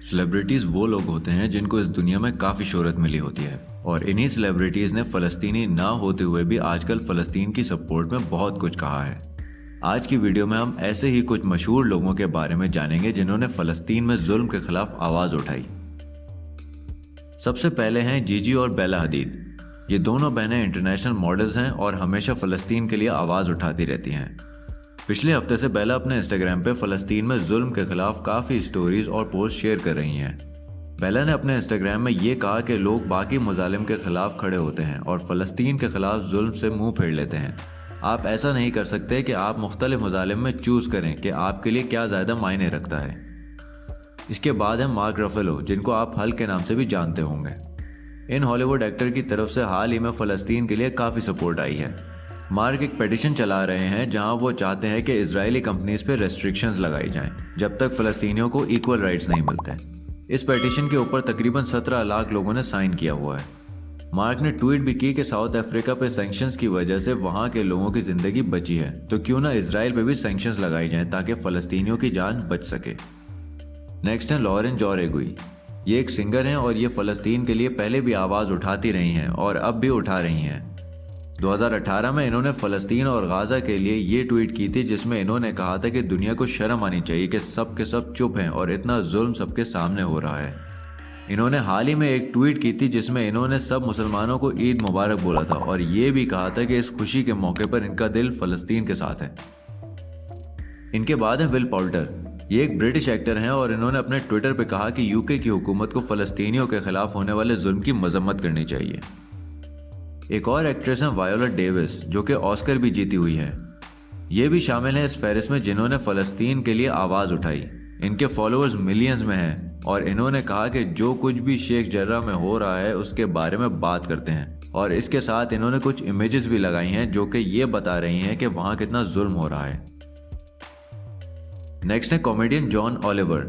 Celebrities वो लोग होते हैं जिनको इस दुनिया में काफी शोहरत मिली होती है और इन्हीं सेलिब्रिटीज ने फलस्तीनी ना होते हुए भी आजकल फलस्तीन की सपोर्ट में बहुत कुछ कहा है। आज की वीडियो में हम ऐसे ही कुछ मशहूर लोगों के बारे में जानेंगे जिन्होंने फलस्तीन में जुल्म के खिलाफ आवाज उठाई। सबसे पहले हैं जीजी और बेला हदीद। ये दोनों बहनें इंटरनेशनल मॉडल्स हैं और हमेशा फलस्तीन के लिए आवाज उठाती रहती हैं। पिछले हफ्ते से बेला अपने इंस्टाग्राम पे फलस्तीन में जुल्म के खिलाफ काफ़ी स्टोरीज और पोस्ट शेयर कर रही हैं। बेला ने अपने इंस्टाग्राम में ये कहा कि लोग बाकी मुजालिम के खिलाफ खड़े होते हैं और फलस्तीन के खिलाफ जुल्म से मुंह फेर लेते हैं। आप ऐसा नहीं कर सकते कि आप मुख्तलिफ मुजालिम में चूज़ करें कि आपके लिए क्या ज़्यादा मायने रखता है। इसके बाद है मार्क रफेलो, जिनको आप हल्क के नाम से भी जानते होंगे। इन हॉलीवुड एक्टर की तरफ से हाल ही में फ़लस्तीन के लिए काफ़ी सपोर्ट आई है। मार्क एक पिटीशन चला रहे हैं जहां वो चाहते हैं कि इजरायली कंपनीज पे रेस्ट्रिक्शंस लगाई जाएं जब तक फ़लस्तीनियों को इक्वल राइट्स नहीं मिलते। इस पिटीशन के ऊपर तकरीबन 17 लाख लोगों ने साइन किया हुआ है। मार्क ने ट्वीट भी की कि साउथ अफ्रीका पे सैंक्शंस की वजह से वहां के लोगों की जिंदगी बची है, तो क्यों ना इसराइल पे भी सैंक्शंस लगाई जाएं ताकि फ़लस्तीनियों की जान बच सके। नेक्स्ट है लॉरेन जोरेगुई। ये एक सिंगर हैं और ये फ़लस्तीन के लिए पहले भी आवाज़ उठाती रही हैं और अब भी उठा रही हैं। 2018 में इन्होंने फ़लस्तीन और गाज़ा के लिए ये ट्वीट की थी जिसमें इन्होंने कहा था कि दुनिया को शर्म आनी चाहिए कि सब के सब चुप हैं और इतना जुल्म सबके सामने हो रहा है। इन्होंने हाल ही में एक ट्वीट की थी जिसमें इन्होंने सब मुसलमानों को ईद मुबारक बोला था और ये भी कहा था कि इस खुशी के मौके पर इनका दिल फ़लस्तीन के साथ है। इनके बाद है विल पॉल्टर। ये एक ब्रिटिश एक्टर हैं और इन्होंने अपने ट्विटर पर कहा कि यूके की हुकूमत को फ़लस्तीनियों के खिलाफ होने वाले जुल्म की मजम्मत करनी चाहिए। एक और एक्ट्रेस हैं वायोला डेविस, जो कि ऑस्कर भी जीती हुई है। ये भी शामिल हैं इस फहरिस्त में जिन्होंने फ़लस्तीन के लिए आवाज़ उठाई। इनके फॉलोअर्स मिलियंस में हैं और इन्होंने कहा कि जो कुछ भी शेख जर्रा में हो रहा है उसके बारे में बात करते हैं और इसके साथ इन्होंने कुछ इमेजेस भी लगाई हैं जो कि ये बता रही हैं कि वहाँ कितना जुल्म हो रहा है। नेक्स्ट है कॉमेडियन जॉन ऑलिवर।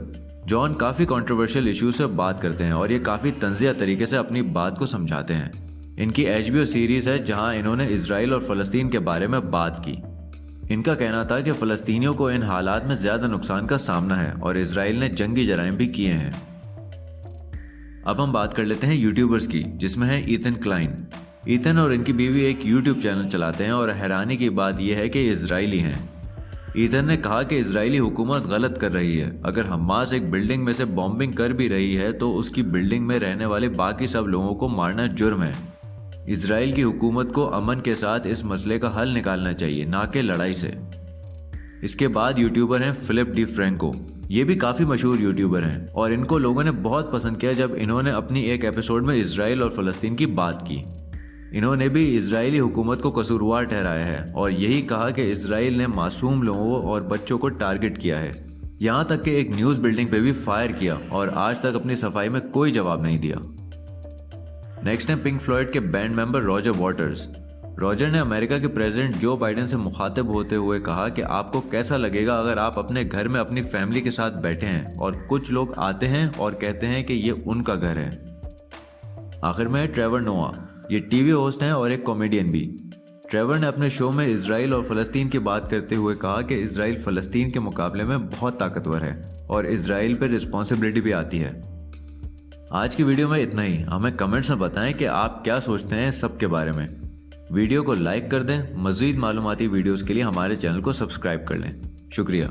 जॉन काफ़ी कंट्रोवर्शियल इशू से बात करते हैं और ये काफ़ी तंज़िया तरीके से अपनी बात को समझाते हैं। इनकी HBO सीरीज़ है जहां इन्होंने इजराइल और फ़लस्तीन के बारे में बात की। इनका कहना था कि फ़लस्तीनियों को इन हालात में ज़्यादा नुकसान का सामना है और इजराइल ने जंगी जराइम भी किए हैं। अब हम बात कर लेते हैं यूट्यूबर्स की, जिसमें है ईथन क्लाइन। ईथन और इनकी बीवी एक यूट्यूब चैनल चलाते हैं और हैरानी की बात यह है कि इजरायली हैं। ईथन ने कहा कि इजरायली हुकूमत गलत कर रही है। अगर हमास एक बिल्डिंग में से बॉम्बिंग कर भी रही है तो उसकी बिल्डिंग में रहने वाले बाकी सब लोगों को मारना जुर्म है। इजराइल की हुकूमत को अमन के साथ इस मसले का हल निकालना चाहिए, ना कि लड़ाई से। इसके बाद यूट्यूबर हैं फिलिप डी फ्रैंको। ये भी काफ़ी मशहूर यूट्यूबर हैं और इनको लोगों ने बहुत पसंद किया जब इन्होंने अपनी एक एपिसोड में इजराइल और फ़लस्तीन की बात की। इन्होंने भी इजरायली हुकूमत को कसूरवार ठहराया है और यही कहा कि इजराइल ने मासूम लोगों और बच्चों को टारगेट किया है। यहाँ तक कि एक न्यूज़ बिल्डिंग पे भी फायर किया और आज तक अपनी सफाई में कोई जवाब नहीं दिया। नेक्स्ट है पिंक फ्लॉयड के band member Roger waters. Roger ने अमेरिका के प्रेसिडेंट जो बाइडेन से मुखातिब होते हुए कहा कि आपको कैसा लगेगा अगर आप अपने घर में अपनी फैमिली के साथ बैठे हैं और कुछ लोग आते हैं और कहते हैं कि ये उनका घर है। आखिर में है ट्रेवर नोआ। ये टीवी होस्ट हैं और एक कॉमेडियन भी। ट्रेवर ने अपने शो में इजराइल और फ़लस्तीन की बात करते हुए कहा कि इजराइल फ़लस्तीन के मुकाबले में बहुत ताकतवर है और इजराइल पर रिस्पॉन्सिबिलिटी भी आती है। आज की वीडियो में इतना ही। हमें कमेंट्स में बताएं कि आप क्या सोचते हैं सब के बारे में। वीडियो को लाइक कर दें। मज़ीद मालूमाती वीडियोस के लिए हमारे चैनल को सब्सक्राइब कर लें। शुक्रिया।